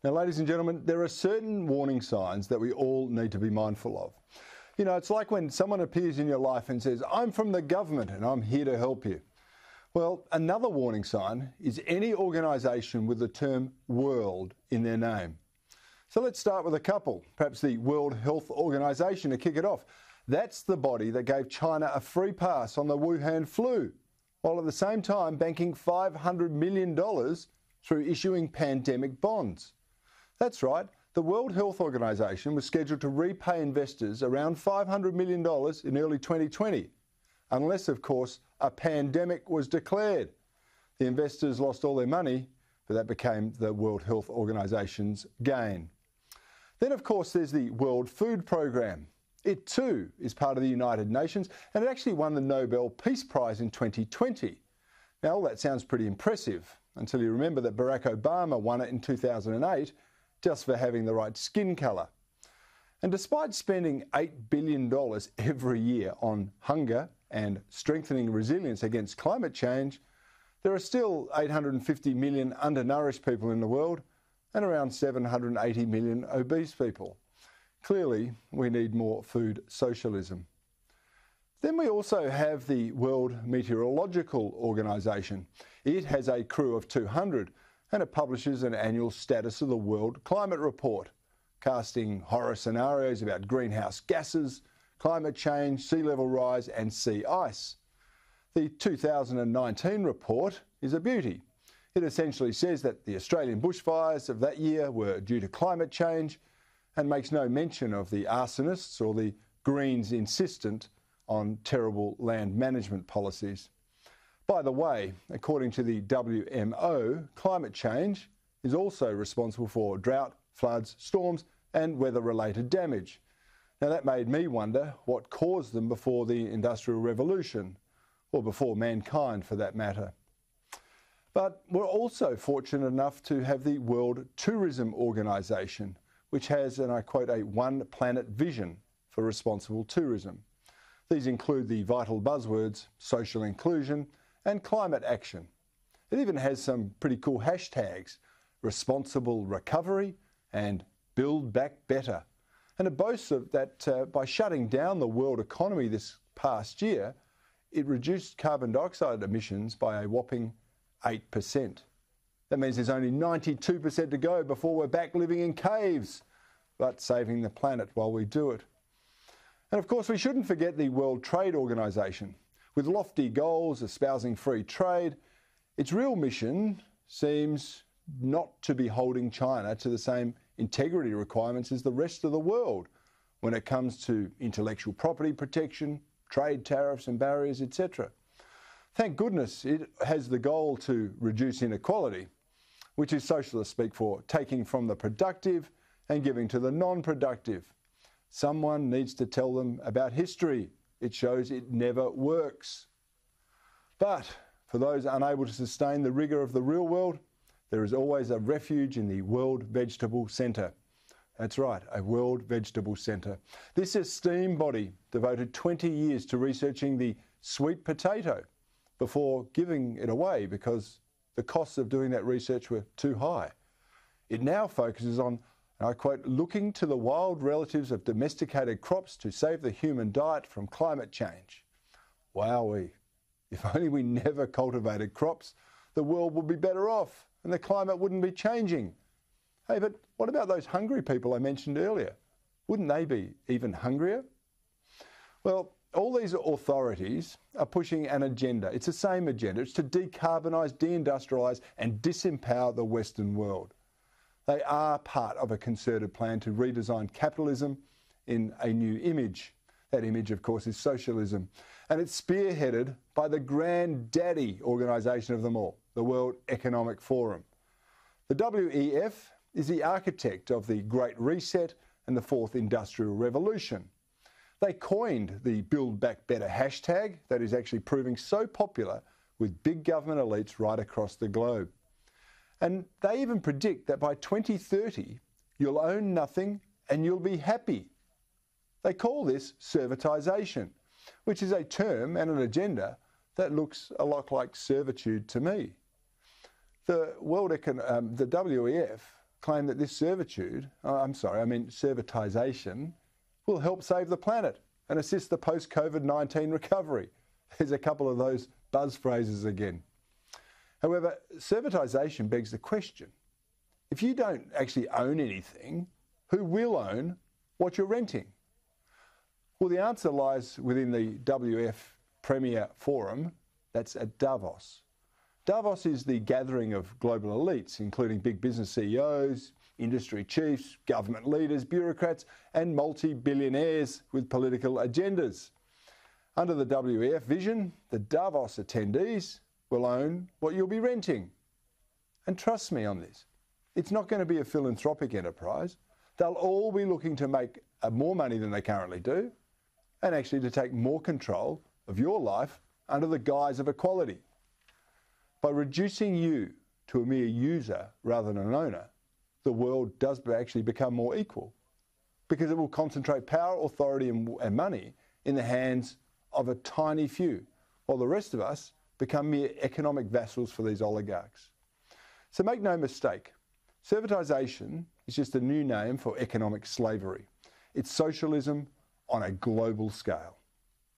Now, ladies and gentlemen, there are certain warning signs that we all need to be mindful of. You know, it's like when someone appears in your life and says, "I'm from the government and I'm here to help you." Well, another warning sign is any organisation with the term world in their name. So let's start with a couple, perhaps the World Health Organization to kick it off. That's the body that gave China a free pass on the Wuhan flu, while at the same time banking $500 million through issuing pandemic bonds. That's right, the World Health Organization was scheduled to repay investors around $500 million in early 2020, unless, of course, a pandemic was declared. The investors lost all their money, but that became the World Health Organization's gain. Then, of course, there's the World Food Programme. It too is part of the United Nations, and it actually won the Nobel Peace Prize in 2020. Now, all that sounds pretty impressive until you remember that Barack Obama won it in 2008 just for having the right skin colour. And despite spending $8 billion every year on hunger and strengthening resilience against climate change, there are still 850 million undernourished people in the world and around 780 million obese people. Clearly, we need more food socialism. Then we also have the World Meteorological Organization. It has a crew of 200 and it publishes an annual status of the World Climate Report, casting horror scenarios about greenhouse gases, climate change, sea level rise and sea ice. The 2019 report is a beauty. It essentially says that the Australian bushfires of that year were due to climate change and makes no mention of the arsonists or the Greens insistent on terrible land management policies. By the way, according to the WMO, climate change is also responsible for drought, floods, storms and weather-related damage. Now that made me wonder what caused them before the Industrial Revolution, or before mankind for that matter. But we're also fortunate enough to have the World Tourism Organization, which has, and I quote, a one planet vision for responsible tourism. These include the vital buzzwords social inclusion and climate action. It even has some pretty cool hashtags, responsible recovery and build back better. And it boasts of that by shutting down the world economy this past year, it reduced carbon dioxide emissions by a whopping 8%. That means there's only 92% to go before we're back living in caves, but saving the planet while we do it. And of course, we shouldn't forget the World Trade Organization. With lofty goals espousing free trade, its real mission seems not to be holding China to the same integrity requirements as the rest of the world when it comes to intellectual property protection, trade tariffs and barriers, etc. Thank goodness it has the goal to reduce inequality, which is socialist speak for taking from the productive and giving to the non-productive. Someone needs to tell them about history. It shows it never works. But for those unable to sustain the rigour of the real world, there is always a refuge in the World Vegetable Centre. That's right, a World Vegetable Centre. This esteemed body devoted 20 years to researching the sweet potato before giving it away because the costs of doing that research were too high. It now focuses on, and I quote, looking to the wild relatives of domesticated crops to save the human diet from climate change. Wowee. If only we never cultivated crops, the world would be better off and the climate wouldn't be changing. Hey, but what about those hungry people I mentioned earlier? Wouldn't they be even hungrier? Well, all these authorities are pushing an agenda. It's the same agenda. It's to decarbonise, deindustrialise and disempower the Western world. They are part of a concerted plan to redesign capitalism in a new image. That image, of course, is socialism. And it's spearheaded by the granddaddy organisation of them all, the World Economic Forum. The WEF is the architect of the Great Reset and the Fourth Industrial Revolution. They coined the Build Back Better hashtag that is actually proving so popular with big government elites right across the globe. And they even predict that by 2030, you'll own nothing and you'll be happy. They call this servitisation, which is a term and an agenda that looks a lot like servitude to me. The WEF claim that this servitization will help save the planet and assist the post-COVID-19 recovery. There's a couple of those buzz phrases again. However, servitization begs the question, if you don't actually own anything, who will own what you're renting? Well, the answer lies within the WF Premier Forum, that's at Davos. Davos is the gathering of global elites, including big business CEOs, industry chiefs, government leaders, bureaucrats, and multi-billionaires with political agendas. Under the WEF vision, the Davos attendees will own what you'll be renting. And trust me on this, it's not going to be a philanthropic enterprise. They'll all be looking to make more money than they currently do, and actually to take more control of your life under the guise of equality. By reducing you to a mere user rather than an owner, the world does actually become more equal, because it will concentrate power, authority and money in the hands of a tiny few, while the rest of us become mere economic vassals for these oligarchs. So make no mistake, servitization is just a new name for economic slavery. It's socialism on a global scale.